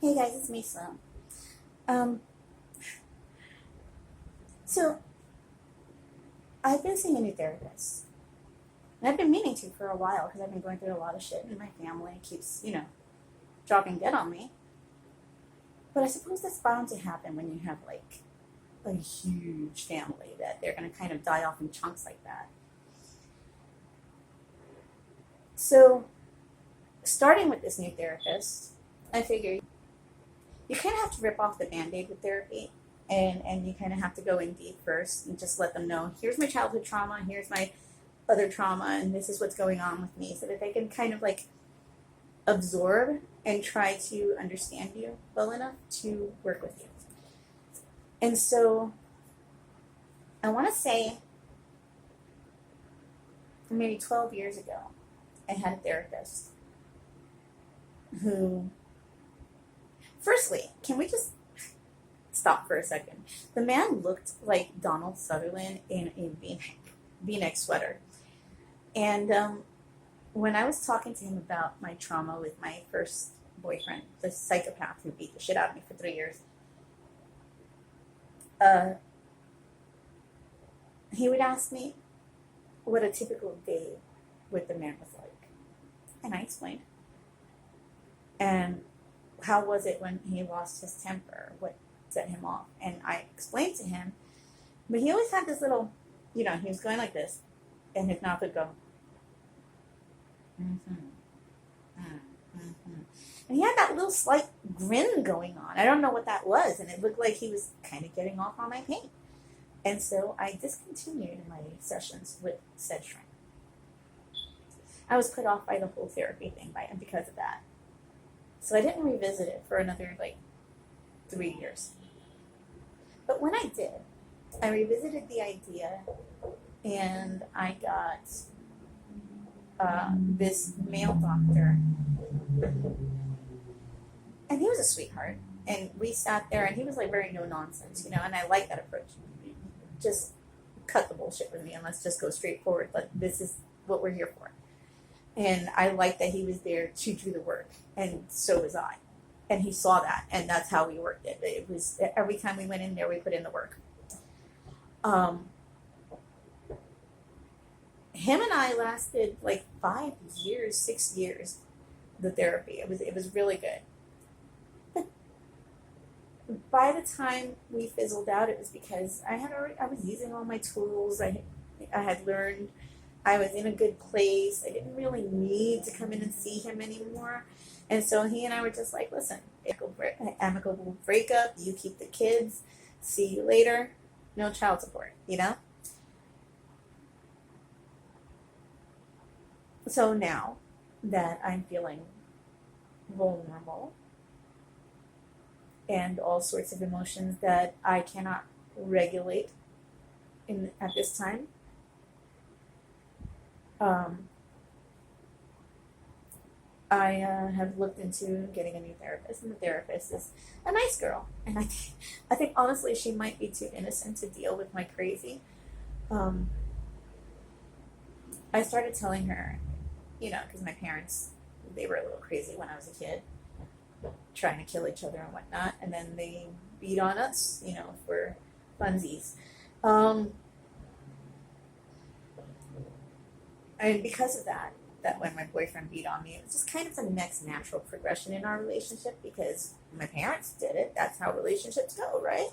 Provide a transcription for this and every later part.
Hey guys, it's me, Sloan. Um, so I've been seeing a new therapist, and I've been meaning to for a while because I've been going through a lot of shit, and my family keeps, dropping dead on me. But I suppose that's bound to happen when you have like a huge family that they're going to kind of die off in chunks like that. So starting with this new therapist, I figure you kind of have to rip off the band-aid with therapy, and you kind of have to go in deep first and just let them know, here's my childhood trauma, here's my other trauma, and this is what's going on with me, so that they can kind of like absorb and try to understand you well enough to work with you. And so I want to say maybe 12 years ago, I had a therapist who, firstly, can we just stop for a second? The man looked like Donald Sutherland in a V-neck sweater. And when I was talking to him about my trauma with my first boyfriend, the psychopath who beat the shit out of me for 3 years, he would ask me what a typical day with the man was like. And I explained. And how was it when he lost his temper? What set him off? And I explained to him, but he always had this little, he was going like this, and his mouth would go, mm-hmm, mm-hmm. And he had that little slight grin going on. I don't know what that was, and it looked like he was kind of getting off on my pain. And so I discontinued my sessions with said shrink. I was put off by the whole therapy thing because of that. So I didn't revisit it for another 3 years. But when I did, I revisited the idea, and I got this male doctor, and he was a sweetheart. And we sat there, and he was very no nonsense, and I like that approach. Just cut the bullshit with me, and let's just go straight forward. But this is what we're here for. And I liked that he was there to do the work, and so was I. And he saw that, and that's how we worked it. It was every time we went in there, we put in the work. Him and I lasted 5 years, 6 years, the therapy. It was really good. But by the time we fizzled out, it was because I was using all my tools. I had learned. I was in a good place. I didn't really need to come in and see him anymore. And so he and I were just like, listen, amicable breakup, you keep the kids, see you later, no child support, So now that I'm feeling vulnerable and all sorts of emotions that I cannot regulate at this time, I have looked into getting a new therapist, and the therapist is a nice girl. And I think honestly she might be too innocent to deal with my crazy. I started telling her, because my parents, they were a little crazy when I was a kid, trying to kill each other and whatnot, and then they beat on us, for funsies. And because of that when my boyfriend beat on me, it was just kind of the next natural progression in our relationship, because my parents did it. That's how relationships go, right?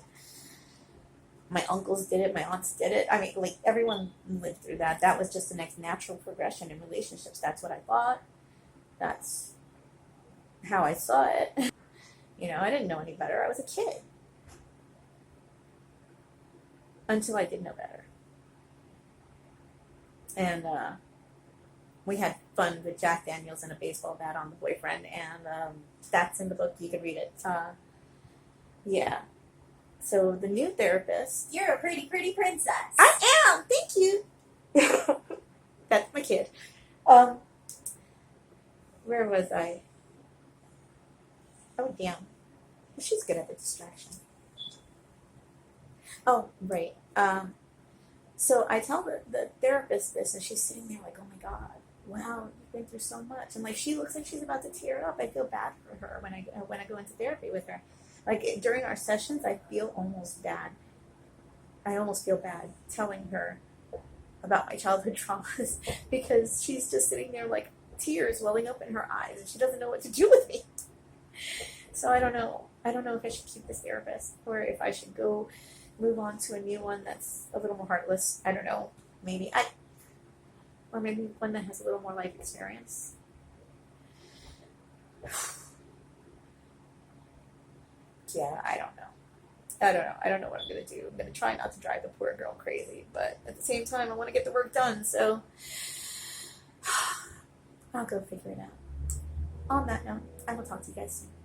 My uncles did it, my aunts did it. I mean, everyone lived through that. That was just the next natural progression in relationships. That's what I thought. That's how I saw it. I didn't know any better. I was a kid. Until I did know better. And we had fun with Jack Daniels and a baseball bat on the boyfriend, and that's in the book. You can read it. Yeah. So the new therapist. You're a pretty, pretty princess. I am. Thank you. That's my kid. Where was I? Oh, damn. She's good at the distraction. Oh, right. So I tell the therapist this, and she's sitting there like, oh my God, wow, you've been through so much. And like, she looks like she's about to tear up. I feel bad for her when I go into therapy with her. Like during our sessions, I feel almost bad. I almost feel bad telling her about my childhood traumas because she's just sitting there like tears welling up in her eyes and she doesn't know what to do with me. So I don't know. I don't know if I should keep this therapist or if I should go move on to a new one that's a little more heartless. I don't know. Or maybe one that has a little more life experience. Yeah, I don't know. I don't know what I'm gonna do. I'm gonna try not to drive the poor girl crazy, but at the same time, I want to get the work done. So I'll go figure it out. On that note, I will talk to you guys soon.